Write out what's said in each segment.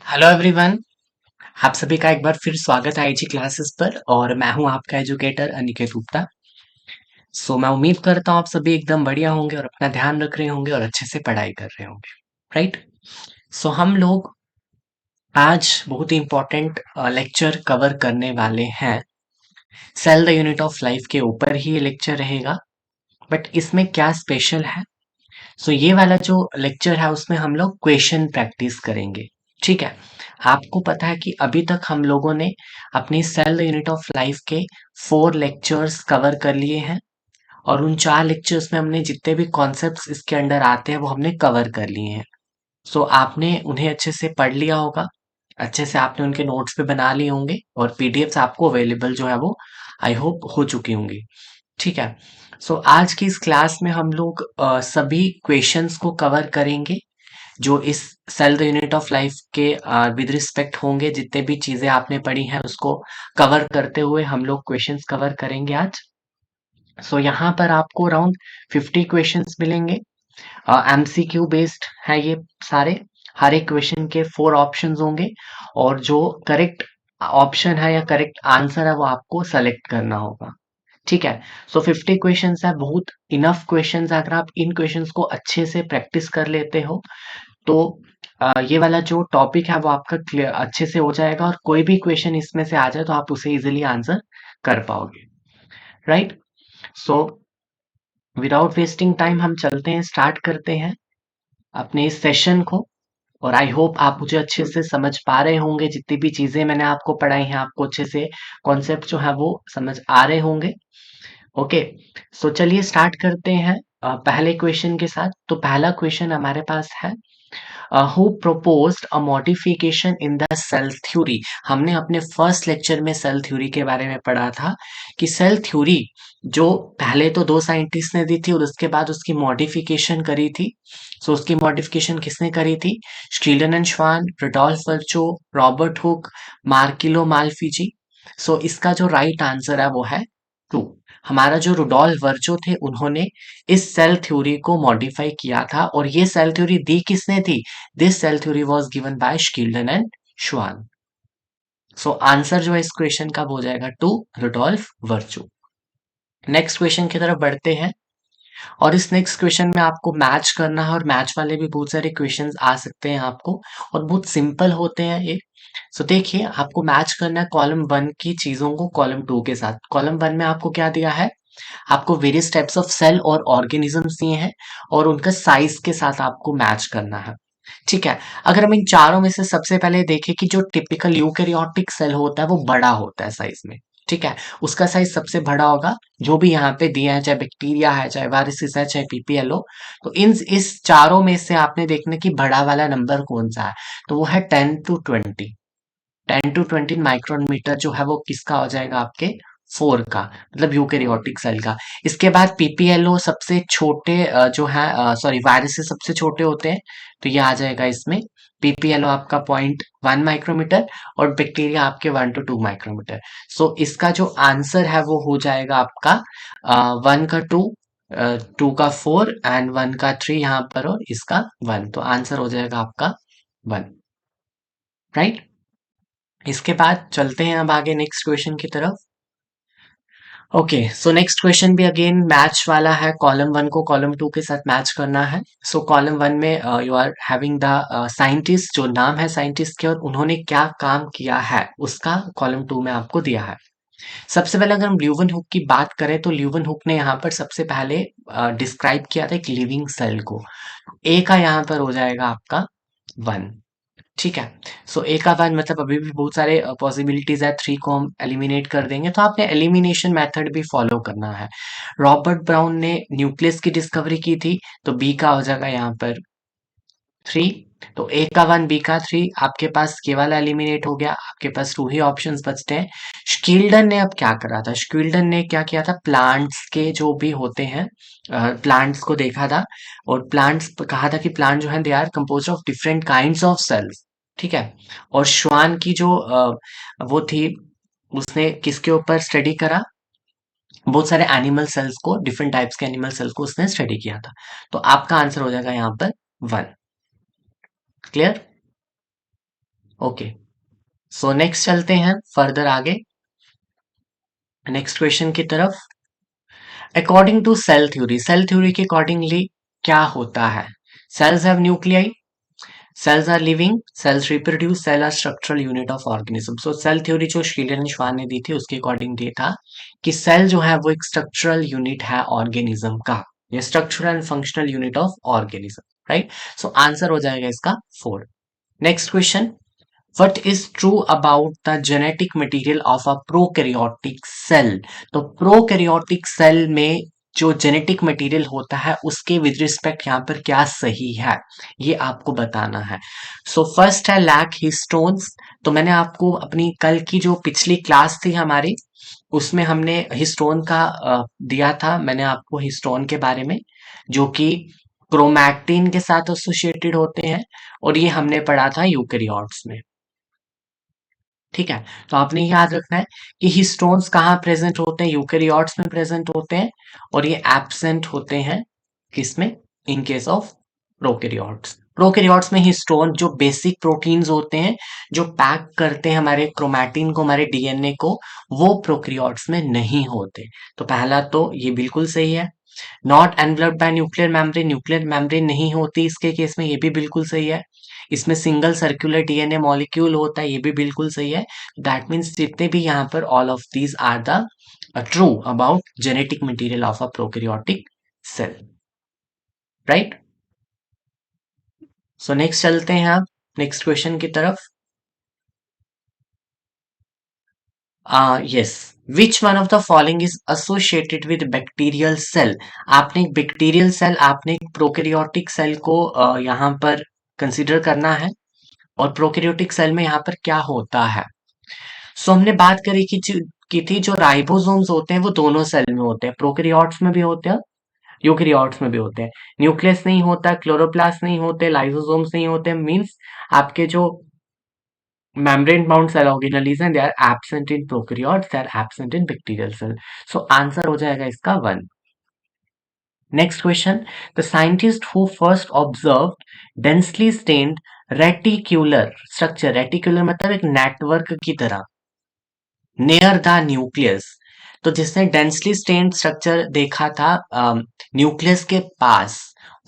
Hello everyone. आप सभी का एक बार फिर स्वागत है आईजी क्लासेस पर और मैं हूं आपका एजुकेटर अनिकेत गुप्ता। मैं उम्मीद करता हूं आप सभी एकदम बढ़िया होंगे और अपना ध्यान रख रहे होंगे और अच्छे से पढ़ाई कर रहे होंगे। राइट। हम लोग आज बहुत ही इम्पोर्टेंट लेक्चर कवर करने वाले हैं। Cell the unit of life के ऊपर ही ये लेक्चर रहेगा। बट इसमें क्या स्पेशल है? ये वाला जो लेक्चर है उसमें हम लोग क्वेश्चन प्रैक्टिस करेंगे। ठीक है। आपको पता है कि अभी तक हम लोगों ने अपनी सेल यूनिट ऑफ लाइफ के 4 लेक्चर्स कवर कर लिए हैं और उन 4 लेक्चर्स में हमने जितने भी कॉन्सेप्ट्स इसके अंडर आते हैं वो हमने कवर कर लिए हैं। आपने उन्हें अच्छे से पढ़ लिया होगा, अच्छे से आपने उनके नोट्स पे बना लिए होंगे और पीडीएफ्स आपको अवेलेबल जो है वो आई होप हो चुकी होंगी। ठीक है। आज की इस क्लास में हम लोग सभी क्वेश्चंस को कवर करेंगे जो इस cell the unit of life के विद रिस्पेक्ट होंगे। जितने भी चीजें आपने पढ़ी हैं उसको कवर करते हुए हम लोग क्वेश्चंस कवर करेंगे आज। यहाँ पर आपको अराउंड 50 क्वेश्चंस मिलेंगे। एमसीक्यू बेस्ड है ये सारे। हर एक क्वेश्चन के 4 ऑप्शंस होंगे और जो करेक्ट ऑप्शन है या करेक्ट आंसर है वो आपको सेलेक्ट करना होगा। ठीक है। 50 क्वेश्चंस है, बहुत इनफ क्वेश्चंस है। अगर आप इन क्वेश्चंस को अच्छे से प्रैक्टिस कर लेते हो तो ये वाला जो टॉपिक है वो आपका क्लियर अच्छे से हो जाएगा और कोई भी क्वेश्चन इसमें से आ जाए तो आप उसे इजीली आंसर कर पाओगे। Right. So without wasting time हम चलते हैं, स्टार्ट करते हैं अपने इस सेशन को। और आई होप आप मुझे अच्छे से समझ पा रहे होंगे। जितनी भी चीजें मैंने आपको पढ़ाई हैं आपको अच्छे से कॉन्सेप्ट जो है वो समझ आ रहे होंगे। ओके। चलिए स्टार्ट करते हैं पहले क्वेश्चन के साथ। तो पहला क्वेश्चन हमारे पास है, who proposed a modification in the cell theory। हमने अपने फर्स्ट लेक्चर में सेल थ्योरी के बारे में पढ़ा था कि सेल थ्योरी जो पहले तो 2 साइंटिस्ट ने दी थी और उसके बाद उसकी मॉडिफिकेशन करी थी। उसकी मॉडिफिकेशन किसने करी थी? स्टीलन एंड श्वान, रुडोल्फ वर्चो, रॉबर्ट हुक, मार्किलो मालफिजी। इसका जो राइट आंसर है वो है 2। हमारा जो रुडोल्फ वर्चो थे उन्होंने इस सेल थ्योरी को मॉडिफाई किया था और ये सेल थ्योरी दी किसने थी? This cell theory was given by Schleiden and Schwann. Answer जो है इस क्वेश्चन का वो हो जाएगा 2, रुडोल्फ वर्चो। नेक्स्ट क्वेश्चन की तरफ बढ़ते हैं और इस नेक्स्ट क्वेश्चन में आपको मैच करना है और मैच वाले भी बहुत सारे क्वेश्चंस आ सकते हैं आपको और बहुत सिंपल होते हैं ये। देखिए आपको मैच करना है कॉलम 1 की चीजों को कॉलम 2 के साथ। कॉलम 1 में आपको क्या दिया है? आपको वेरियस टाइप्स ऑफ सेल और ऑर्गेनिजम्स दिए हैं और उनका साइज के साथ आपको मैच करना है। ठीक है। अगर हम इन चारों में से सबसे पहले देखें कि जो टिपिकल यूकेरियोटिक सेल होता है वो बड़ा होता है साइज में। ठीक है। उसका साइज सबसे बड़ा होगा। जो भी यहाँ पे दिया है, चाहे बैक्टीरिया है, चाहे वायरसेस है, चाहे पीपीएलओ, तो इन इस चारों में से आपने देखना कि बड़ा वाला नंबर कौन सा है। तो वो है 10 to 20। 10 to 20 माइक्रोन मीटर जो है वो किसका हो जाएगा? आपके 4 का, मतलब यूकेरियोटिक सेल का। इसके बाद पीपीएलओ सबसे छोटे जो है, सॉरी, वायरसेस सबसे छोटे होते हैं। तो ये आ जाएगा इसमें। पीपीएलओ आपका 0.1 माइक्रोमीटर और बैक्टीरिया आपके 1 to 2 माइक्रोमीटर। इसका जो आंसर है वो हो जाएगा आपका 1 का 2, 2 का 4 एंड 1 का 3 यहाँ पर और इसका 1। तो आंसर हो जाएगा आपका 1। राइट। इसके बाद चलते हैं अब आगे नेक्स्ट क्वेश्चन की तरफ। ओके। नेक्स्ट क्वेश्चन भी अगेन मैच वाला है। कॉलम 1 को कॉलम 2 के साथ मैच करना है। कॉलम 1 में you are having the scientist, जो नाम है साइंटिस्ट के और उन्होंने क्या काम किया है उसका कॉलम 2 में आपको दिया है। सबसे पहले अगर हम ल्यूवन हुक की बात करें तो ल्यूवन हुक ने यहाँ पर सबसे पहले डिस्क्राइब किया था एक लिविंग सेल को। ए का यहाँ पर हो जाएगा आपका 1। ठीक है। ए का 1 मतलब अभी भी बहुत सारे पॉसिबिलिटीज है। 3 को हम एलिमिनेट कर देंगे तो आपने एलिमिनेशन मेथड भी फॉलो करना है। रॉबर्ट ब्राउन ने न्यूक्लियस की डिस्कवरी की थी तो बी का हो जाएगा यहाँ पर 3। तो ए का 1, बी का 3, आपके पास ये वाला एलिमिनेट हो गया। आपके पास 2 ही ऑप्शंस बचते हैं। स्किल्डन ने अब क्या करा था? स्किल्डन ने क्या किया था? प्लांट्स के जो भी होते हैं, प्लांट्स को देखा था और प्लांट्स कहा था कि प्लांट जो है they are composed of different kinds of cells. ठीक है। और श्वान की जो वो थी, उसने किसके ऊपर स्टडी करा? बहुत सारे एनिमल सेल्स को, डिफरेंट टाइप्स के एनिमल सेल्स को उसने स्टडी किया था। तो आपका आंसर हो जाएगा यहाँ पर 1। क्लियर? ओके, सो नेक्स्ट चलते हैं फर्दर आगे नेक्स्ट क्वेश्चन की तरफ। अकॉर्डिंग टू सेल थ्योरी के अकॉर्डिंगली क्या होता है? Cells have nuclei, cells are living, cells reproduce, cell are structural unit of organism. So cell theory जो शीलन श्वान ने दी थी उसके अकॉर्डिंग ये था कि सेल जो है वो एक स्ट्रक्चरल यूनिट है ऑर्गेनिज्म का, ये structural and functional unit of organism, right? So answer हो जाएगा इसका 4। Next question, what is true about the genetic material of a prokaryotic cell? तो प्रोकैरियोटिक सेल में जो जेनेटिक मटेरियल होता है उसके विद रिस्पेक्ट यहाँ पर क्या सही है ये आपको बताना है। सो फर्स्ट है लैक हिस्टोन्स। तो मैंने आपको अपनी कल की जो पिछली क्लास थी हमारी उसमें हमने हिस्टोन का दिया था, मैंने आपको हिस्टोन के बारे में, जो कि क्रोमैटिन के साथ एसोसिएटेड होते हैं और ये हमने पढ़ा था यूकेरियोट्स में। ठीक है, तो आपने याद रखना है कि हिस्टोन्स कहाँ प्रेजेंट होते हैं? यूकेरियोट्स में प्रेजेंट होते हैं और ये एब्सेंट होते हैं किसमें? इन केस ऑफ प्रोकैरियोट्स। प्रोकैरियोट्स में हिस्टोन जो बेसिक प्रोटीन्स होते हैं जो पैक करते हैं हमारे क्रोमैटिन को, हमारे डीएनए को, वो प्रोकैरियोट्स में नहीं होते। तो पहला तो ये बिल्कुल सही है। Not enveloped bye nuclear membrane नहीं होती इसके केस में, ये भी बिल्कुल सही है। इसमें सिंगल सर्कुलर डीएनए मॉलिक्यूल होता है, ये भी बिल्कुल सही है। दैट मीन्स जितने भी यहाँ पर all of these are the true about genetic material of a prokaryotic cell, right? So next चलते हैं आप नेक्स्ट क्वेश्चन की तरफ। Yes, which one of the following is associated with bacterial cell? आपने एक बैक्टीरियल सेल, आपने एक prokaryotic cell को यहाँ पर कंसिडर करना है और प्रोकैरियोटिक सेल में यहाँ पर क्या होता है। सो हमने बात करी की थी जो राइबोसोम्स होते हैं वो दोनों सेल में होते हैं, प्रोकैरियोट्स में भी होते हैं, यूकेरियोट्स में भी होते हैं। न्यूक्लियस नहीं होता, क्लोरोप्लास्ट नहीं होते, लाइसोसोम्स नहीं होते, मींस आपके जो membrane bound cell organelles हैं, they are absent in prokaryotes, they are absent in bacterial cell. So answer हो जाएगा इसका 1. Next question, the scientist who first observed densely stained reticular structure, reticular मतलब एक नेटवर्क की तरह, near the nucleus, तो जिसने डेंसली स्टेन्ड स्ट्रक्चर देखा था न्यूक्लियस के पास,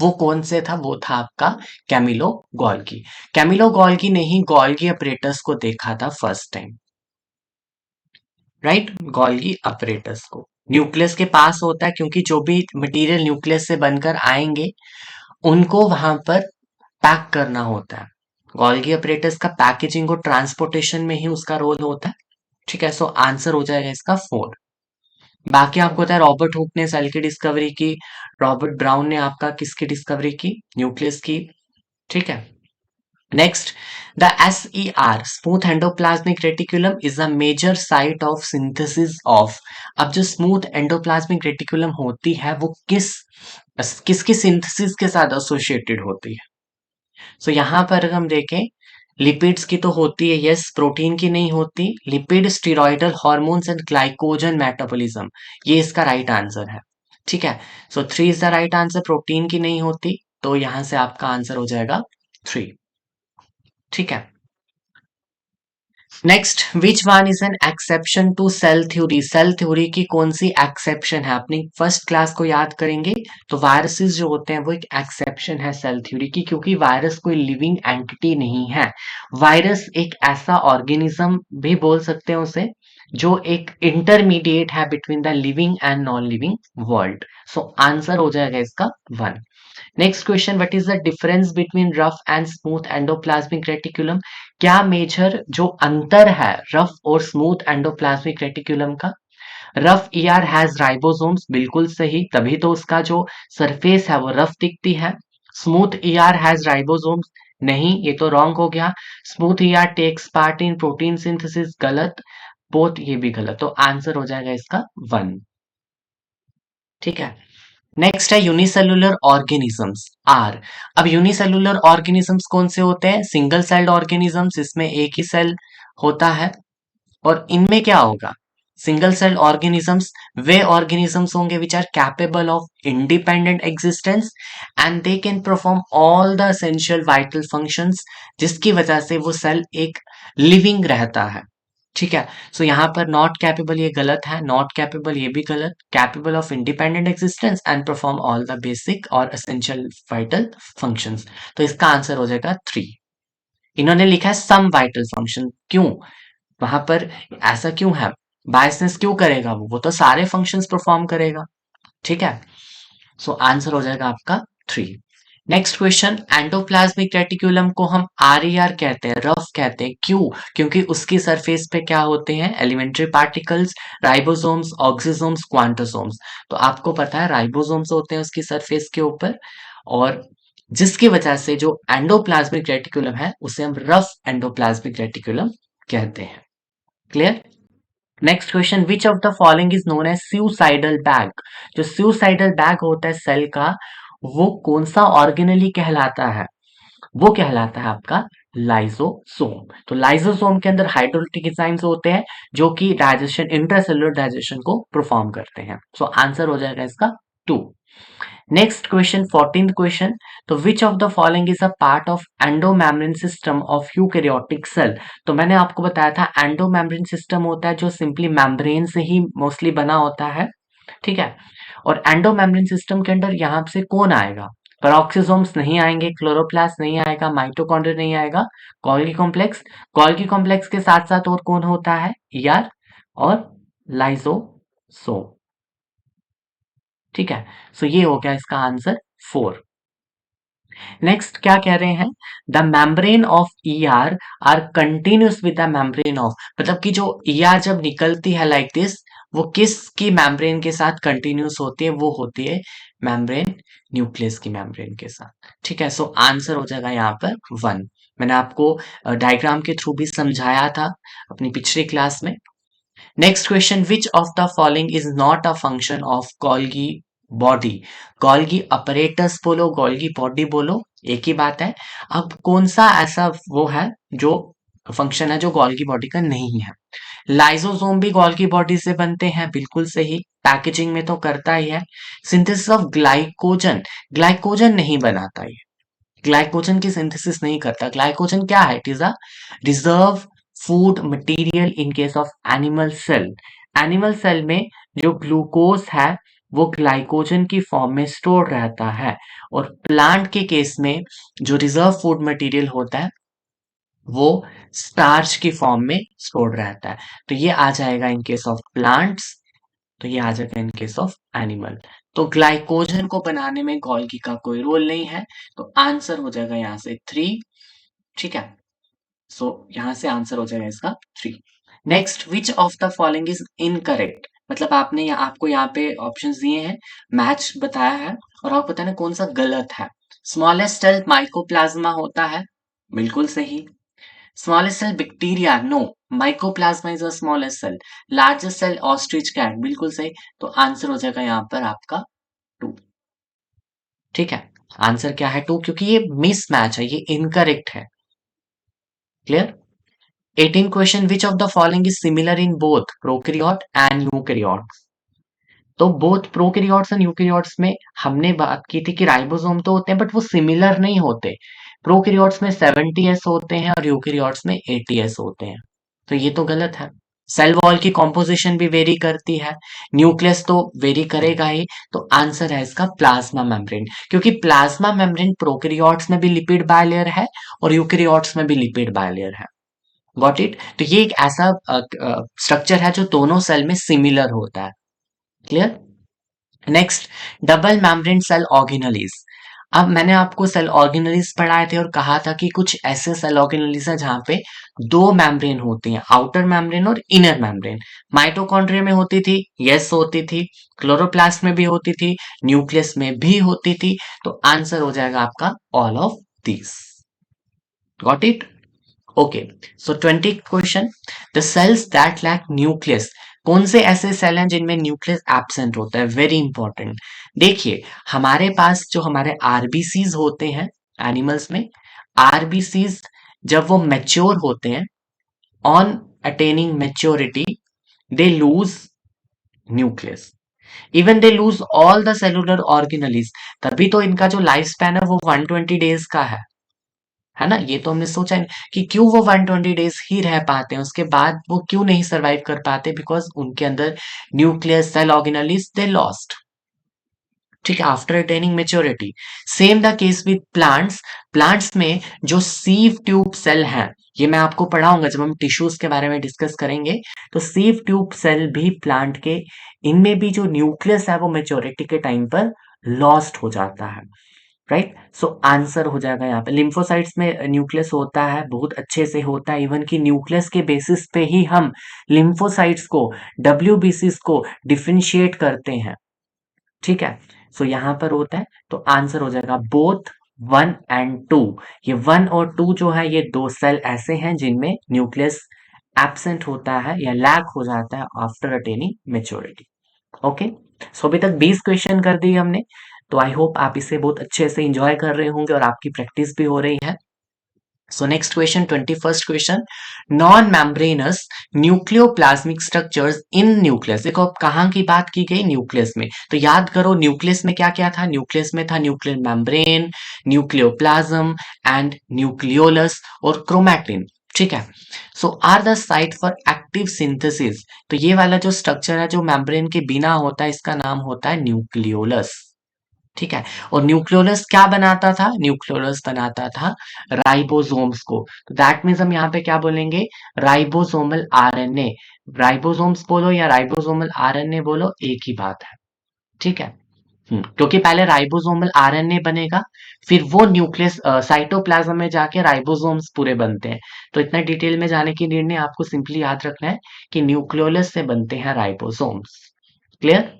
वो कौन से था? वो था आपका कैमिलो गोल्गी। कैमिलो गोल्गी ने ही गोल्गी अपरेटस को देखा था first time, right? Golgi apparatus को न्यूक्लियस के पास होता है क्योंकि जो भी मटेरियल न्यूक्लियस से बनकर आएंगे उनको वहां पर पैक करना होता है। गोल्गी अपरेटस का पैकेजिंग और ट्रांसपोर्टेशन में ही उसका रोल होता है। ठीक है, सो आंसर हो जाएगा इसका 4। बाकी आपको पता है रॉबर्ट हुक ने सेल की डिस्कवरी की, रॉबर्ट ब्राउन ने आपका किसकी डिस्कवरी की? न्यूक्लियस की। ठीक है, next, the SER smooth endoplasmic reticulum is a major site of synthesis of. अब जो स्मूथ एंडोप्लाज्मिक रेटिकुलम होती है वो किसकी सिंथेसिस के साथ एसोसिएटेड होती है? सो यहाँ पर अगर हम देखें लिपिड्स की तो होती है, यस, प्रोटीन की नहीं होती। Lipid, steroidal hormones and glycogen metabolism, ये इसका राइट आंसर है। ठीक है, सो 3 is the right answer, protein की नहीं होती, तो यहां से आपका आंसर हो जाएगा 3। ठीक है, next, which one is an exception to cell theory? Cell theory की कौन सी एक्सेप्शन है? अपनी फर्स्ट क्लास को याद करेंगे तो वायरसेस जो होते हैं वो एक एक्सेप्शन है सेल थ्योरी की, क्योंकि वायरस कोई लिविंग एंटिटी नहीं है। वायरस एक ऐसा ऑर्गेनिज्म भी बोल सकते हैं उसे जो एक इंटरमीडिएट है between the living and non living world. So answer हो जाएगा इसका 1। Next question, what is the difference between rough and smooth endoplasmic reticulum? क्या मेजर जो अंतर है रफ और स्मूथ एंडोप्लाज्मिक रेटिकुलम का? रफ ईआर हैज राइबोसोम्स, बिल्कुल सही, तभी तो उसका जो सरफेस है वो रफ दिखती है। स्मूथ ईआर हैज राइबोसोम्स, नहीं, ये तो रॉन्ग हो गया। Smooth ER takes part in protein synthesis, गलत, बोथ ये भी गलत, तो आंसर हो जाएगा इसका 1। ठीक है, नेक्स्ट है यूनिसेलुलर ऑर्गेनिजम्स आर। अब यूनिसेलुलर ऑर्गेनिजम्स कौन से होते हैं? सिंगल सेल्ड ऑर्गेनिजम्स, इसमें एक ही सेल होता है। और इनमें क्या होगा? सिंगल सेल ऑर्गेनिजम्स वे ऑर्गेनिजम्स होंगे which are capable of independent existence and they can perform all the essential vital functions, जिसकी वजह से वो सेल एक लिविंग रहता है। ठीक है, सो यहाँ पर नॉट कैपेबल ये गलत है, नॉट कैपेबल ये भी गलत, capable of independent existence and perform all the basic और एसेंशियल वाइटल फंक्शंस। तो इसका आंसर हो जाएगा 3। इन्होंने लिखा है सम वाइटल फंक्शन, क्यों वहां पर ऐसा क्यों है, बायसनेस क्यों करेगा, वो तो सारे फंक्शंस परफॉर्म करेगा। ठीक है, सो आंसर हो जाएगा आपका 3। नेक्स्ट क्वेश्चन, एंडोप्लाज्मिक रेटिकुलम को हम आरईआर कहते हैं, रफ कहते हैं, क्यों? क्योंकि उसकी सरफेस पे क्या होते हैं, एलिमेंट्री पार्टिकल्स, राइबोसोम्स, ऑक्सीसोम्स, क्वांटोसोम्स। तो आपको पता है राइबोसोम्स होते हैं उसकी सरफेस के ऊपर, और जिसकी वजह से जो एंडोप्लाज्मिक रेटिकुलम है उसे हम रफ एंडोप्लाज्मिक रेटिकुलम कहते हैं। Clear? Next question, which of the following is known as suicidal bag? जो सुसाइडल बैग होता है सेल का, वो कौन सा ऑर्गेनली कहलाता है? वो कहलाता है आपका लाइजोसोम। तो लाइजोसोम के अंदर हाइड्रोलिटिक एंजाइम्स होते हैं जो कि डाइजेशन, इंट्रासेलुलर डाइजेशन को परफॉर्म करते हैं। सो आंसर हो जाएगा इसका 2। नेक्स्ट क्वेश्चन, 14th क्वेश्चन, तो which of the following is a part of endomembrane system of eukaryotic cell? तो मैंने आपको बताया था एंडोमेम्ब्रेन सिस्टम होता है जो सिंपली मेम्ब्रेन से ही मोस्टली बना होता है। ठीक है, और एंडोमेम्ब्रेन सिस्टम के अंदर यहाँ से कौन आएगा? पेरोक्सिसोम्स नहीं आएंगे, क्लोरोप्लास्ट नहीं आएगा, माइटोकॉन्ड्रिया नहीं आएगा, गोल्गी कॉम्प्लेक्स, गोल्गी कॉम्प्लेक्स के साथ साथ और कौन होता है, ईआर और लाइजोसोम। ठीक है, सो ये हो गया इसका आंसर 4। नेक्स्ट क्या कह रहे हैं, the membrane of ER are continuous with the membrane of, मतलब कि जो ईआर जब निकलती है लाइक दिस, वो किसकी मेम्ब्रेन के साथ कंटिन्यूस होती है, वो होती है मेम्ब्रेन न्यूक्लियस की मेम्ब्रेन के साथ। ठीक है, सो आंसर हो जाएगा यहाँ पर 1। मैंने आपको डायग्राम के थ्रू भी समझाया था अपनी पिछली क्लास में। Next question, which of the following is not a function of Golgi body? Golgi apparatus बोलो, गोल्गी बॉडी बोलो, एक ही बात है। अब कौन सा ऐसा वो है जो फंक्शन है जो गोल्गी बॉडी का नहीं है? लाइसोसोम भी गोल्गी बॉडी से बनते हैं, बिल्कुल सही, पैकेजिंग में तो करता ही है। सिंथेसिस ऑफ ग्लाइकोजन, ग्लाइकोजन नहीं बनाता ये, ग्लाइकोजन की सिंथेसिस नहीं करता। ग्लाइकोजन क्या है? It is a reserve food material in case of animal cell. Animal cell में जो ग्लूकोज है वो ग्लाइकोजन की फॉर्म में स्टोर रहता है, और प्लांट के केस में जो रिजर्व फूड मटेरियल होता है वो स्टार्च की फॉर्म में स्टोर रहता है। तो ये आ जाएगा इन केस ऑफ प्लांट्स, तो ये आ जाएगा इन केस ऑफ एनिमल। तो ग्लाइकोजन को बनाने में गोल्गी का कोई रोल नहीं है, तो आंसर हो जाएगा यहाँ से 3। ठीक है, सो यहाँ से आंसर हो जाएगा इसका 3। Next, which of the following is incorrect? मतलब आपने आपको यहाँ पे ऑप्शंस दिए हैं, मैच बताया है, और आपको बताना कौन सा गलत है। स्मॉलेस्ट सेल माइकोप्लाज्मा होता है, बिल्कुल सही। Smallest cell bacteria, no. Mycoplasma is a smallest cell. Largest cell ostrich cat, बिल्कुल सही। तो आंसर हो जाएगा यहाँ पर आपका 2। ठीक है, आंसर क्या है 2, क्योंकि ये मिस मैच है, ये इनकरेक्ट है। Clear? 18 question, which of the following is similar in both prokaryote and eukaryote? तो बोथ प्रोकैरियोट्स एंड यूकैरियोट्स में हमने बात की थी कि राइबोसोम तो होते हैं बट वो सिमिलर नहीं होते। प्रोकैरियोट्स में 70s होते हैं और यूकैरियोट्स में 80s होते हैं, तो ये तो गलत है। सेल वॉल की कॉम्पोजिशन भी वेरी करती है, न्यूक्लियस तो वेरी करेगा ही। तो आंसर है इसका प्लाज्मा मेम्ब्रेन, क्योंकि प्लाज्मा मेम्ब्रेन प्रोकैरियोट्स में भी लिपिड बायलेयर है और यूकैरियोट्स में भी लिपिड बायलेयर है। Got it? तो ये एक ऐसा स्ट्रक्चर है जो दोनों सेल में सिमिलर होता है। Clear? Next, double membrane cell organelles. अब मैंने आपको सेल ऑर्गेनेलिज पढ़ाए थे और कहा था कि कुछ ऐसे सेल ऑर्गेनेलिज है जहां पे दो मेम्ब्रेन होती हैं, आउटर मेम्ब्रेन और इनर मेम्ब्रेन। माइटोकॉन्ड्रिया में होती थी, यस होती थी, क्लोरोप्लास्ट में भी होती थी, न्यूक्लियस में भी होती थी। तो आंसर हो जाएगा आपका all of this. Got it? Okay, so 20 question, the cells that lack nucleus. कौन से ऐसे सेल हैं जिनमें न्यूक्लियस एब्सेंट होता है? Very important. देखिए, हमारे पास जो हमारे आरबीसीज होते हैं एनिमल्स में, आरबीसीज जब वो मैच्योर होते हैं, on attaining maturity, they lose nucleus, even they lose all the cellular organelles, तभी तो इनका जो लाइफ स्पैन है वो 120 डेज का है ना। ये तो हमने सोचा नहीं कि क्यों वो 120 डेज ही रह पाते हैं, उसके बाद वो क्यों नहीं सरवाइव कर पाते, बिकॉज उनके अंदर nucleus cell organelles they lost. ठीक है, after attaining maturity. Same the case with plants. Plants में जो सीव ट्यूब सेल हैं, ये मैं आपको पढ़ाऊंगा जब हम टिश्यूज के बारे में डिस्कस करेंगे। तो सीव ट्यूब सेल भी प्लांट के, इनमें भी जो न्यूक्लियस है वो मेच्योरिटी के टाइम पर लॉस्ट हो जाता है। राइट, सो आंसर हो जाएगा यहाँ पे, लिम्फोसाइट्स में न्यूक्लियस होता है, बहुत अच्छे से होता है, इवन कि न्यूक्लियस के बेसिस पे ही हम लिम्फोसाइट्स को, डब्ल्यूबीसीस को डिफरेंशिएट करते हैं। ठीक है, सो यहां पर होता है, तो आंसर हो जाएगा बोथ 1 और 2। ये 1 और 2 जो है ये दो सेल ऐसे हैं जिनमें न्यूक्लियस एब्सेंट होता है या लैक हो जाता है आफ्टर अटेनिंग मेच्योरिटी। ओके, सो अभी तक 20 क्वेश्चन कर दिए हमने, तो आई होप आप इसे बहुत अच्छे से इंजॉय कर रहे होंगे और आपकी प्रैक्टिस भी हो रही है। So next question, 21st question, non membranous nucleoplasmic structures in nucleus. देखो अब कहाँ की बात की गई, न्यूक्लियस में, तो याद करो न्यूक्लियस में क्या क्या था, न्यूक्लियस में था nuclear membrane, nucleoplasm and nucleolus और क्रोमैटिन। ठीक है, so are the site for active synthesis. तो ये वाला जो स्ट्रक्चर है जो मेम्ब्रेन के बिना होता है, इसका नाम होता है न्यूक्लियोलस। ठीक है, और न्यूक्लियोलस क्या बनाता था, न्यूक्लियोलस बनाता था राइबोसोम्स को। तो दैट मीन्स हम यहाँ पे क्या बोलेंगे, राइबोसोमल आरएनए। राइबोसोम्स बोलो या राइबोसोमल आरएनए बोलो, एक ही बात है। ठीक है, क्योंकि पहले राइबोसोमल आरएनए बनेगा, फिर वो न्यूक्लियस साइटोप्लाज्म में जाके राइबोसोम्स पूरे बनते हैं। तो इतना डिटेल में जाने की नीड नहीं, आपको सिंपली याद रखना है कि न्यूक्लियोलस से बनते हैं ribosomes. Clear?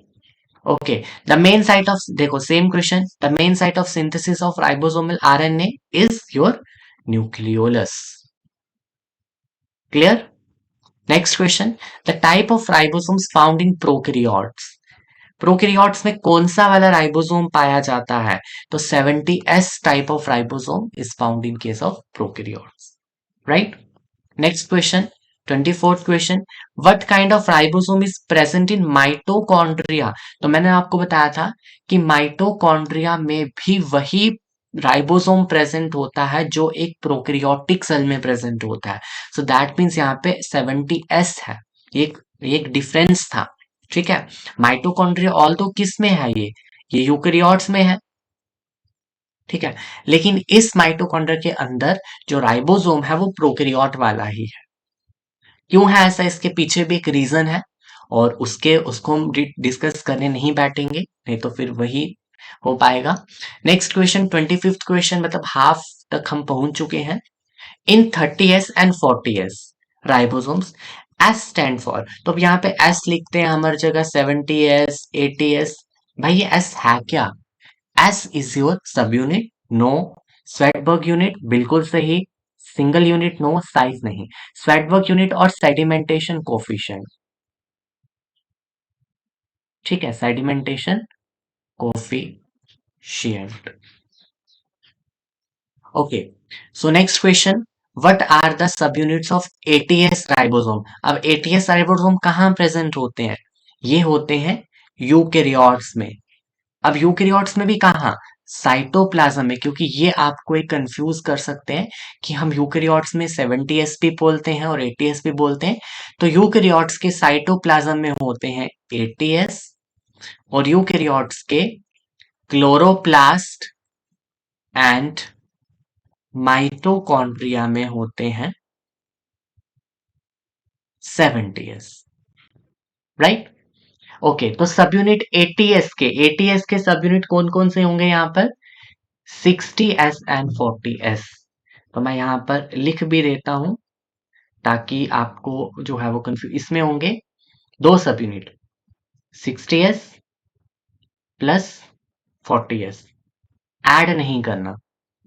Okay, the main site of, देखो same question, the main site of synthesis of ribosomal RNA is your nucleolus. Clear? Next question, the type of ribosomes found in prokaryotes. Prokaryotes में कौन सा वाला ribosome पाया जाता है, तो 70S type of ribosome is found in case of prokaryotes. Right, next question, 24th question, what kind of ribosome is present in mitochondria. तो मैंने आपको बताया था कि माइटोकॉन्ड्रिया में भी वही राइबोसोम प्रेजेंट होता है जो एक प्रोकैरियोटिक सेल में प्रेजेंट होता है। सो दैट मीन्स यहाँ पे 70S है, एक एक डिफरेंस था। ठीक है, माइटोकॉन्ड्रिया ऑल तो किस में है, ये यूकेरियोट्स में है। ठीक है, लेकिन इस माइटोकॉन्ड्रिया के अंदर जो राइबोसोम है वो प्रोकैरियोट वाला ही है। क्यों है ऐसा, इसके पीछे भी एक रीजन है, और उसको हम डिस्कस करने नहीं बैठेंगे, नहीं तो फिर वही हो पाएगा। नेक्स्ट क्वेश्चन, 25th क्वेश्चन, मतलब हाफ तक हम पहुंच चुके हैं। इन 30S and 40S ribosomes, S stand for, तो अब यहाँ पे एस लिखते हैं हमारी जगह, 70S 80S। भाई ये एस है क्या, S is your subunit, no. Svedberg unit बिल्कुल सही, सिंगल यूनिट नो, साइज नहीं। स्वेटबर्ग यूनिट और सेडिमेंटेशन कोफिशिएंट। ठीक है, sedimentation coefficient. Okay, so next question, what are the subunits of eighty S ribosome. अब eighty S ribosome कहाँ present होते हैं, ये होते हैं यूकेरियोट्स में। अब यूकेरियोट्स में भी कहा, साइटोप्लाज्म में, क्योंकि ये आपको एक कंफ्यूज कर सकते हैं कि हम यूकेरियोट्स में 70S भी बोलते हैं और 80S भी बोलते हैं। तो यूकेरियोट्स के साइटोप्लाज्म में होते हैं 80S, और यूकेरियोट्स के क्लोरोप्लास्ट एंड माइटोकॉन्ड्रिया में होते हैं 70S। राइट, ओके, तो सब यूनिट एटीएस के सब यूनिट कौन कौन से होंगे यहाँ पर, 60S एंड 40S। तो मैं यहाँ पर लिख भी देता हूं ताकि आपको जो है वो कंफ्यूज, इसमें होंगे दो सब unit, 60S plus 40S। Add नहीं करना,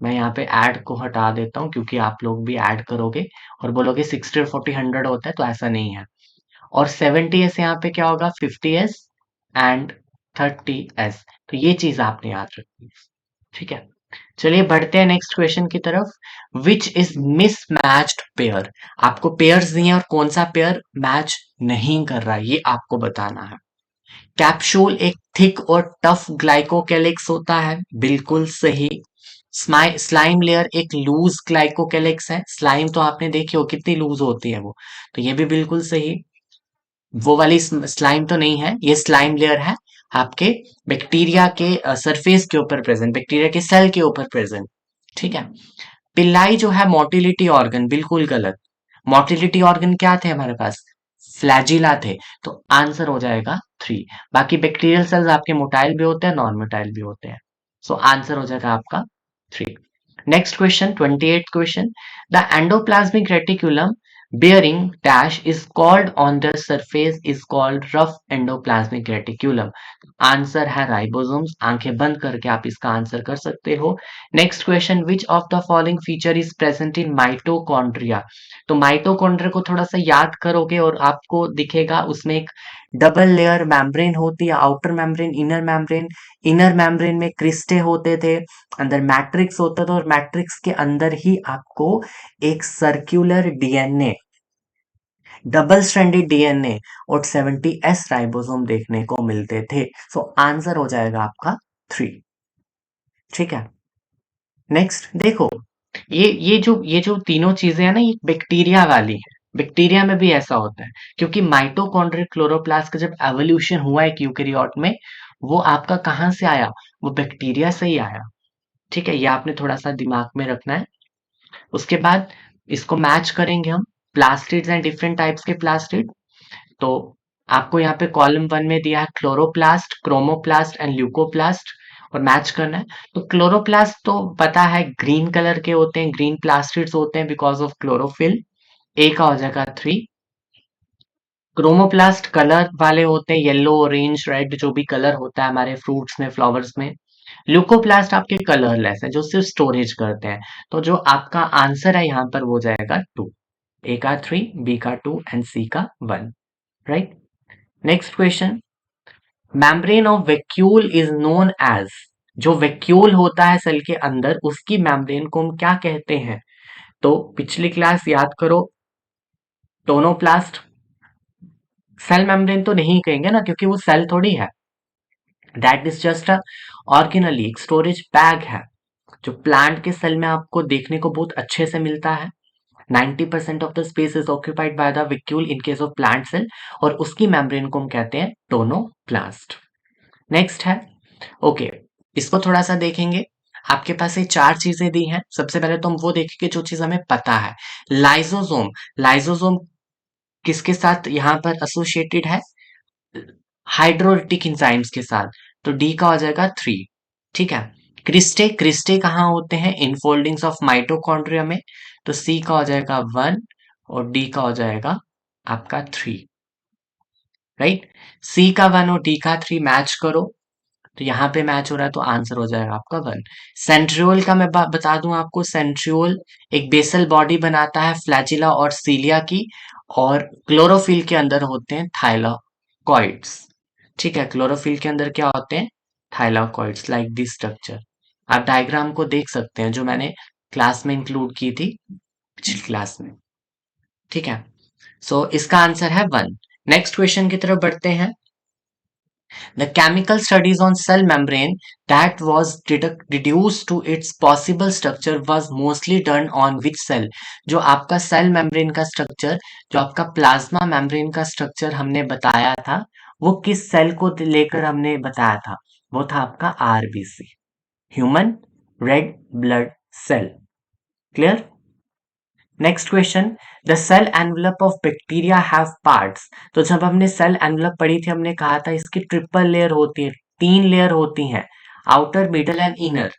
मैं यहाँ पे ऐड को हटा देता हूँ क्योंकि आप लोग भी ऐड करोगे और बोलोगे 60 और 40 100 होता है, तो ऐसा नहीं है। और 70S यहाँ पे क्या होगा, 50S एंड 30S। तो ये चीज आपने याद रखनी है। ठीक है, चलिए बढ़ते हैं नेक्स्ट क्वेश्चन की तरफ। Which is mismatched pair? आपको पेयर्स दिए हैं और कौन सा पेयर मैच नहीं कर रहा है ये आपको बताना है। कैप्सूल एक थिक और टफ ग्लाइकोकेलिक्स होता है, बिल्कुल सही। स्लाइम लेयर एक लूज ग्लाइकोकेलिक्स है। स्लाइम तो आपने देखी हो कितनी लूज होती है वो, तो ये भी बिल्कुल सही। वो वाली स्लाइम तो नहीं है, ये स्लाइम लेयर है आपके बैक्टीरिया के सरफेस के ऊपर प्रेजेंट, बैक्टीरिया के सेल के ऊपर प्रेजेंट। ठीक है। पिल्लाई जो है मोटिलिटी ऑर्गन, बिल्कुल गलत। मोटिलिटी ऑर्गन क्या थे हमारे पास? फ्लैजिला थे। तो आंसर हो जाएगा 3। बाकी बैक्टीरियल सेल्स आपके मोटाइल भी होते हैं, नॉन मोटाइल भी होते हैं। सो आंसर हो जाएगा आपका 3। Next question, 28th question. The endoplasmic reticulum bearing dash is called on the surface is called rough endoplasmic reticulum। Answer है राइबोसोम्स। आंखें बंद करके आप इसका आंसर कर सकते हो। Next question, which of the following feature is present in mitochondria? तो माइटोकॉन्ड्रिया को थोड़ा सा याद करोगे और आपको दिखेगा उसमें एक डबल लेयर मेम्ब्रेन होती है, outer membrane, inner membrane. Inner membrane में क्रिस्टे होते थे, अंदर मैट्रिक्स होता था और मैट्रिक्स के अंदर ही आपको एक circular DNA, double stranded DNA और 70s राइबोसोम देखने को मिलते थे। सो आंसर हो जाएगा आपका 3। ठीक है। नेक्स्ट देखो, ये जो तीनों चीजें हैं ना, ये बैक्टीरिया वाली है। बैक्टीरिया में भी ऐसा होता है, क्योंकि माइटोकॉन्ड्रियल क्लोरोप्लास्ट का जब एवोल्यूशन हुआ है यूकेरियोट में, वो आपका कहाँ से आया? वो बैक्टीरिया से ही आया। ठीक है, ये आपने थोड़ा सा दिमाग में रखना है। उसके बाद इसको मैच करेंगे हम, प्लास्टिड्स एंड डिफरेंट टाइप्स के प्लास्टिड। तो आपको यहाँ पे कॉलम 1 में दिया है क्लोरोप्लास्ट, क्रोमोप्लास्ट एंड ल्यूकोप्लास्ट, और मैच करना है। तो क्लोरोप्लास्ट तो पता है ग्रीन कलर के होते हैं, ग्रीन प्लास्टिड्स होते हैं बिकॉज ऑफ क्लोरोफिल। ए का हो जाएगा 3। क्रोमोप्लास्ट कलर वाले होते हैं, येलो, ऑरेंज, रेड, जो भी कलर होता है हमारे फ्रूट्स में, फ्लावर्स में। ल्यूकोप्लास्ट आपके कलरलेस है, जो सिर्फ स्टोरेज करते हैं। तो जो आपका आंसर है यहाँ पर वो जाएगा 2। ए का 3, बी का 2 एंड सी का 1। Right. Next question, membrane of vacuole is known as. जो वैक्यूल होता है सेल के अंदर, उसकी मेम्ब्रेन को हम क्या कहते हैं? तो पिछली क्लास याद करो, टोनोप्लास्ट। सेल मेम्ब्रेन तो नहीं कहेंगे ना, क्योंकि वो सेल थोड़ी है। That is just a organelle, एक स्टोरेज बैग है, जो प्लांट के सेल में आपको देखने को बहुत अच्छे से मिलता है। 90% of the space is occupied by the vacuole in case of plant cell, और उसकी मेम्ब्रेन को हम कहते हैं टोनोप्लास्ट। नेक्स्ट है, ओके, इसको थोड़ा सा देखेंगे। आपके पास ये 4 चीजें दी हैं। सबसे पहले तो हम वो देखेंगे जो चीज हमें पता है। लाइसोसोम, लाइसोसोम किसके साथ यहाँ पर एसोसिएटेड है? हाइड्रोलिटिक एंजाइम्स के साथ। तो डी का हो जाएगा 3। ठीक है। क्रिस्टे, क्रिस्टे कहाँ होते हैं? इनफोल्डिंग्स ऑफ माइटोकॉन्ड्रिया में। तो सी का हो जाएगा 1 और डी का हो जाएगा आपका 3। राइट। सी का 1 और डी का 3 मैच करो, तो यहाँ पे मैच हो रहा है, तो आंसर हो जाएगा आपका 1। सेंट्रियोल का मैं बता दूं आपको, सेंट्रियोल एक बेसल बॉडी बनाता है फ्लैजिला और सीलिया की, और क्लोरोफिल के अंदर होते हैं थाइलाकॉइड्स। ठीक है, क्लोरोफिल के अंदर क्या होते हैं? Thylakoids, like this structure. आप डायग्राम को देख सकते हैं, जो मैंने क्लास में इंक्लूड की थी पिछली क्लास में। ठीक है। सो इसका आंसर है 1। नेक्स्ट क्वेश्चन की तरफ बढ़ते हैं। The chemical studies on cell membrane that was deduced to its possible structure was mostly done on which cell? जो आपका सेल मेम्ब्रेन का स्ट्रक्चर, जो आपका प्लाज्मा मेम्ब्रेन का स्ट्रक्चर हमने बताया था, वो किस सेल को लेकर हमने बताया था? वो था आपका RBC, human red blood cell. Clear. Next question, the cell envelope of bacteria have parts. तो जब हमने सेल एनवेलप पढ़ी थी, हमने कहा था इसकी ट्रिपल लेयर होती है, 3 लेयर होती हैं, आउटर, मिडल एंड इनर।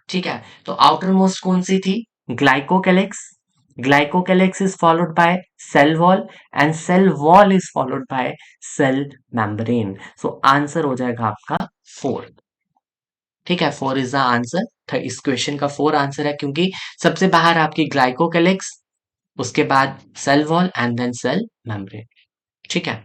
ठीक है। तो आउटर मोस्ट कौन सी थी? Glycocalyx. Glycocalyx is followed by cell wall, and cell wall is followed by cell membrane. So answer हो जाएगा आपका 4। ठीक है, 4 इज द आंसर। इस क्वेश्चन का 4 आंसर है, क्योंकि सबसे बाहर आपकी ग्लाइकोकेलेक्स, उसके बाद cell wall and then cell membrane. ठीक है।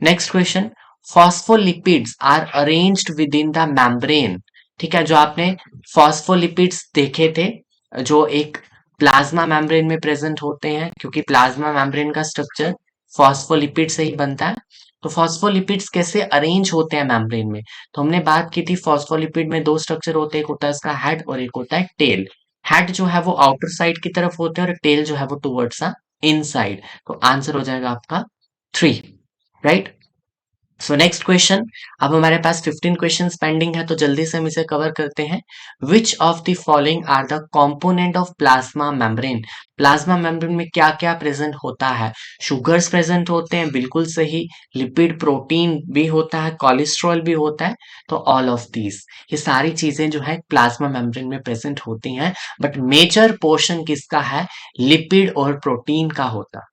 Next question, phospholipids are arranged within the membrane ठीक है, जो आपने फॉस्फोलिपिड्स देखे थे, जो एक प्लाज्मा मेम्ब्रेन में प्रेजेंट होते हैं, क्योंकि प्लाज्मा मेम्ब्रेन का स्ट्रक्चर फॉस्फोलिपिड से ही बनता है। तो फॉस्फोलिपिड्स कैसे अरेंज होते हैं मेम्ब्रेन में, तो हमने बात की थी फॉस्फोलिपिड में दो स्ट्रक्चर होते हैं, एक होता है इसका हेड और एक होता है टेल। हेड जो है वो आउटर साइड की तरफ होते हैं और टेल जो है वो टुवर्ड्स इनसाइड। तो आंसर हो जाएगा आपका 3, राइट। So next question. अब हमारे पास 15 क्वेश्चंस पेंडिंग है, तो जल्दी से हम इसे कवर करते हैं। Which of the following are the component of plasma membrane. Plasma membrane में क्या क्या प्रेजेंट होता है? शुगर्स प्रेजेंट होते हैं, बिल्कुल सही। लिपिड प्रोटीन भी होता है, कोलेस्ट्रॉल भी होता है। तो ऑल ऑफ दीज, ये सारी चीजें जो है प्लाज्मा मेम्ब्रेन में प्रेजेंट होती हैं, बट मेजर पोर्शन किसका है? लिपिड और प्रोटीन का होता है।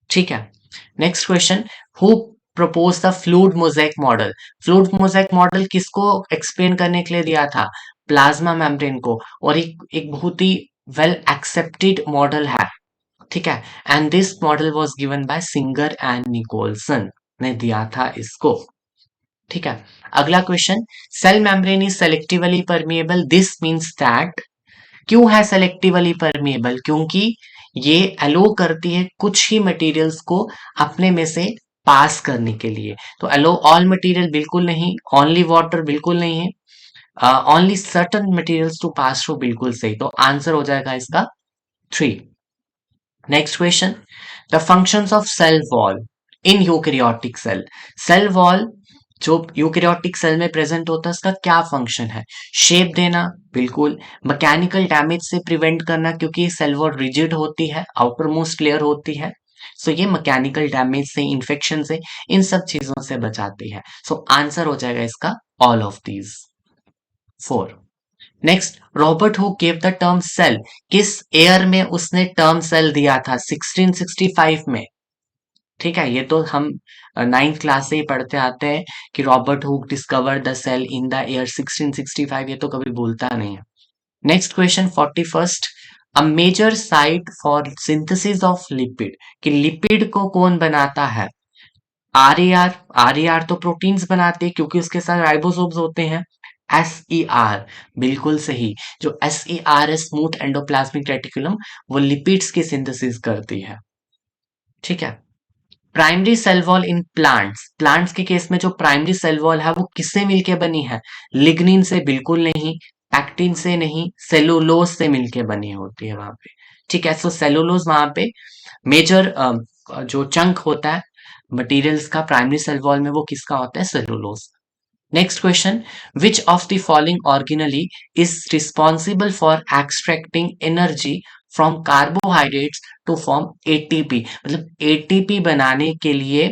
ठीक है। Next question. Who propose the fluid mosaic model. Fluid mosaic model किसको एक्सप्लेन करने के लिए दिया था? प्लाज्मा मेम्ब्रेन को। और एक बहुत ही वेल एक्सेप्टेड मॉडल है, ठीक है। And this model was given by Singer and Nicolson ने दिया था इसको, ठीक है। अगला question. Cell membrane is selectively permeable, this means that. क्यों है सेलेक्टिवली परमिएबल? क्योंकि ये अलो करती है कुछ ही मटेरियल्स को अपने में से पास करने के लिए। तो अलो ऑल मटेरियल बिल्कुल नहीं, ओनली वाटर बिल्कुल नहीं है, only certain materials to pass through बिल्कुल सही। तो आंसर हो जाएगा इसका 3। Next question. The functions of cell wall in eukaryotic cell. Cell wall जो यूकेरियोटिक सेल में प्रेजेंट होता है, उसका क्या फंक्शन है? शेप देना, बिल्कुल। मैकेनिकल डैमेज से प्रिवेंट करना, क्योंकि सेल वॉल रिजिड होती है, आउटर मोस्ट लेयर होती है। सो ये मैकेनिकल डैमेज से, इंफेक्शन से, इन सब चीजों से बचाती है। सो आंसर हो जाएगा इसका all of these 4। Next, Robert who gave the term cell. किस ईयर में उसने टर्म सेल दिया था? 1665 में, ठीक है। ये तो हम 9th क्लास से ही पढ़ते आते हैं कि Robert Hooke discover the cell in the year 1665, ये तो कभी भूलता नहीं है। Next question 41st। A major site for synthesis of lipid, कि लिपिड को कौन बनाता है? आरईआर। आरईआर तो प्रोटीन्स बनाते हैं, क्योंकि उसके साथ राइबोसोम्स होते हैं। एसईआर, बिल्कुल सही। जो एसईआर है, स्मूथ एंडोप्लाज्मिक रेटिकुलम, वो लिपिड्स की सिंथेसिस करती है, ठीक है। Primary cell wall in plants. Plants के केस में जो प्राइमरी सेल वॉल है वो किससे मिलके बनी है? लिग्निन से बिल्कुल नहीं, पैक्टिन से नहीं, सेलुलोज से मिलके बनी होती है वहां पे, ठीक है। सो सेलुलोज वहां पे मेजर जो चंक होता है मटेरियल्स का प्राइमरी सेल वॉल में, वो किसका होता है? Cellulose. Next question. Which of the following organelle is responsible for extracting energy from carbohydrates to form ATP. मतलब एटीपी बनाने के लिए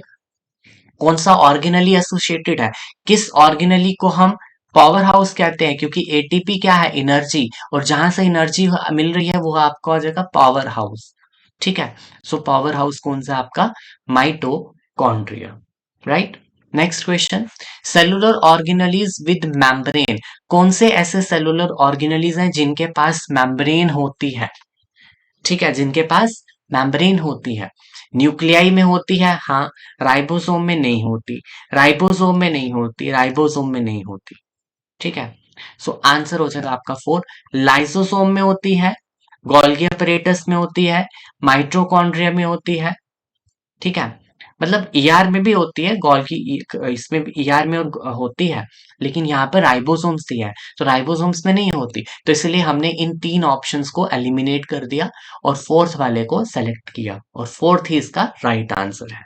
कौन सा ऑर्गेनली एसोसिएटेड है? किस ऑर्गेनली को हम पावर हाउस कहते हैं? क्योंकि एटीपी क्या है? एनर्जी। और जहां से एनर्जी मिल रही है वो आपका हो जाएगा पावर हाउस, ठीक है। सो पावर हाउस कौन सा? आपका mitochondria, right. Next question. Cellular organelles with membrane. कौन से ऐसे सेलुलर ऑर्गेनलीज हैं जिनके पास मेम्ब्रेन होती है? ठीक है, जिनके पास मेम्ब्रेन होती है। न्यूक्लियाई में होती है, हाँ। राइबोसोम में नहीं होती, राइबोसोम में नहीं होती, राइबोसोम में नहीं होती, ठीक है। सो आंसर हो जाएगा आपका 4। लाइसोसोम में होती है, गोल्गी अपरेटस में होती है, माइटोकॉन्ड्रिया में होती है, ठीक है। मतलब ईआर में भी होती है, गोल्गी इसमें भी ईआर में होती है, लेकिन यहाँ पर राइबोसोम्स दिया है, तो राइबोसोम्स में नहीं होती। तो इसलिए हमने इन 3 ऑप्शंस को एलिमिनेट कर दिया और फोर्थ वाले को सेलेक्ट किया, और फोर्थ ही इसका राइट आंसर है।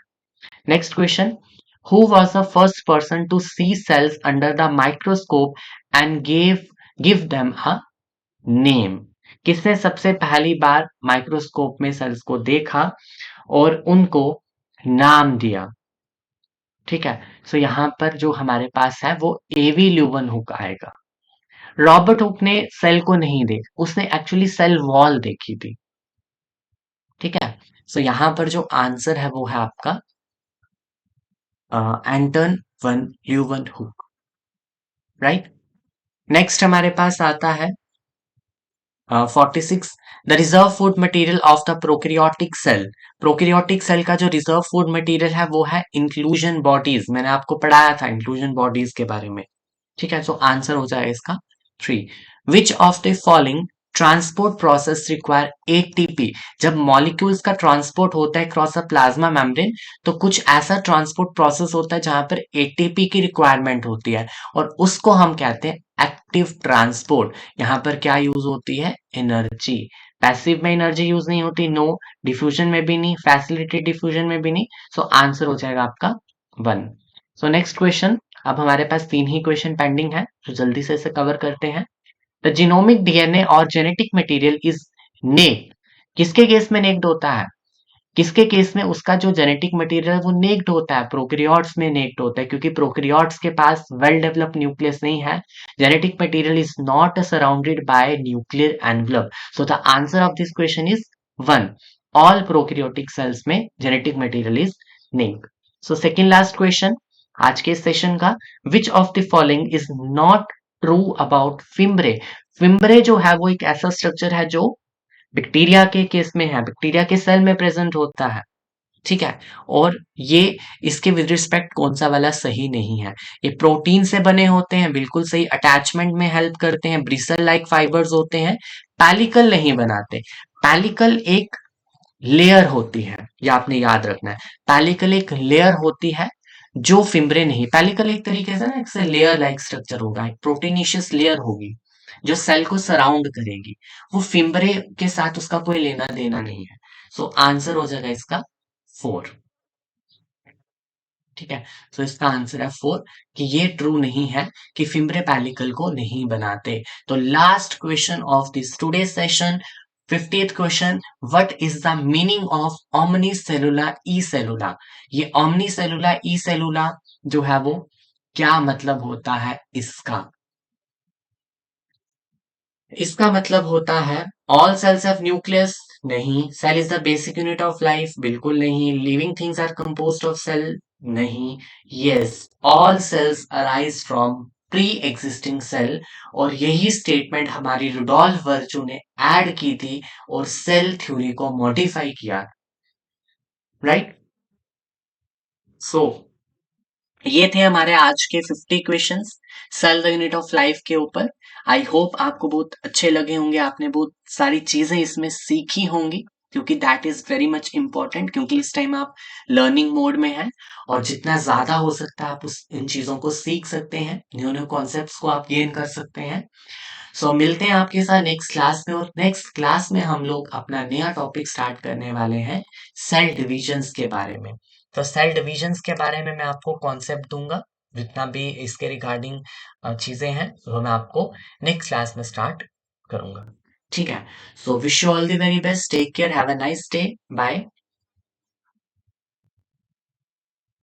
Next question. Who was the first person to see cells under the microscope and give them a name. किसने सबसे पहली बार माइक्रोस्कोप में सेल्स को देखा और उनको नाम दिया? ठीक है। सो यहाँ पर जो हमारे पास है वो एवी ल्यूवन हुक आएगा। रॉबर्ट हुक ने सेल को नहीं देखा, उसने एक्चुअली सेल वॉल देखी थी, ठीक है। सो यहाँ पर जो आंसर है वो है आपका Antonie van Leeuwenhoek, right. Next हमारे पास आता है 46। The reserve food material of the prokaryotic cell. Prokaryotic cell का जो रिजर्व फूड मटेरियल है वो है इंक्लूजन बॉडीज। मैंने आपको पढ़ाया था इंक्लूजन बॉडीज के बारे में, ठीक है, तो आंसर हो जाएगा इसका 3। विच of the following transport process require ATP. जब मॉलिक्यूल्स का ट्रांसपोर्ट होता है क्रॉस अ प्लाज्मा मेम्ब्रेन, तो कुछ ऐसा ट्रांसपोर्ट प्रोसेस होता है जहां पर एटीपी की रिक्वायरमेंट होती है, और उसको हम कहते हैं एक्टिव ट्रांसपोर्ट। यहाँ पर क्या यूज होती है? एनर्जी। पैसिव में एनर्जी यूज नहीं होती, नो। डिफ्यूजन में भी नहीं, फैसिलिटेटेड डिफ्यूजन में भी नहीं। सो आंसर हो जाएगा आपका 1। सो नेक्स्ट क्वेश्चन। अब हमारे पास 3 ही क्वेश्चन पेंडिंग है, तो जल्दी से इसे कवर करते हैं। द जीनोमिक डीएनए और जेनेटिक मटेरियल इज नेक्ड। किसके केस में नेक्ड होता है? किसके केस में उसका जो जेनेटिक मटेरियल है वो नेक्ड होता है? प्रोकैरियोट्स में नेक्ड होता है, क्योंकि प्रोकैरियोट्स के पास वेल डेवलप्ड न्यूक्लियस नहीं है। Genetic material is not surrounded by nuclear envelope. So the answer of this question is 1। All prokaryotic cells में genetic material is naked. So second last question आज के session का। Which of the following is not true about fimbriae. Fimbriae जो है वो एक ऐसा structure है जो बैक्टीरिया के केस में है, बैक्टीरिया के सेल में प्रेजेंट होता है। ठीक है, और ये इसके विद रिस्पेक्ट कौन सा वाला सही नहीं है? ये प्रोटीन से बने होते हैं, बिल्कुल सही। अटैचमेंट में हेल्प करते हैं, ब्रिसल लाइक फाइबर्स होते हैं। पैलिकल नहीं बनाते। पैलिकल एक लेयर होती है, ये आपने याद रखना है। पैलिकल एक लेयर होती है जो फिम्ब्रे नहीं। पैलिकल एक तरीके से ना एक लेयर लाइक स्ट्रक्चर होगा, एक प्रोटीनिशियस लेयर होगी जो सेल को सराउंड करेगी। वो फिम्ब्रे के साथ उसका कोई लेना देना नहीं है। सो आंसर हो जाएगा इसका 4। ठीक है, तो इसका आंसर है 4 कि ये ट्रू नहीं है कि फिम्ब्रे पैलिकल को नहीं बनाते। तो last question of this today session, 50th question. What is the meaning of omnis cellula e cellula? ये ओमनी सेलुला ई सेलुला जो है वो क्या मतलब होता है इसका? इसका मतलब होता है ऑल सेल्स हैव न्यूक्लियस, नहीं। Cell is the basic unit of life, बिल्कुल नहीं। Living things are composed of cell, नहीं। Yes, all cells arise from pre existing cell. और यही स्टेटमेंट हमारी रुडोल्फ वर्चू ने ऐड की थी और सेल थ्योरी को मॉडिफाई किया, राइट? सो ये थे हमारे आज के 50 questions cell the unit of life के ऊपर। आई होप आपको बहुत अच्छे लगे होंगे, आपने बहुत सारी चीजें इसमें सीखी होंगी, क्योंकि that is very much important, क्योंकि इस टाइम आप लर्निंग मोड में हैं। और जितना ज्यादा हो सकता है आप उस इन चीजों को सीख सकते हैं, न्यू न्यू कॉन्सेप्ट्स को आप गेन कर सकते हैं। सो मिलते हैं आपके साथ नेक्स्ट क्लास में, और नेक्स्ट क्लास में हम लोग अपना नया टॉपिक स्टार्ट करने वाले हैं सेल डिविजन्स के बारे में। तो सेल डिविजन्स के बारे में मैं आपको कॉन्सेप्ट दूंगा, जितना भी इसके रिगार्डिंग चीजें हैं वो मैं आपको नेक्स्ट क्लास में स्टार्ट करूंगा। ठीक है, so wish you all the very best, take care, have a nice day, bye.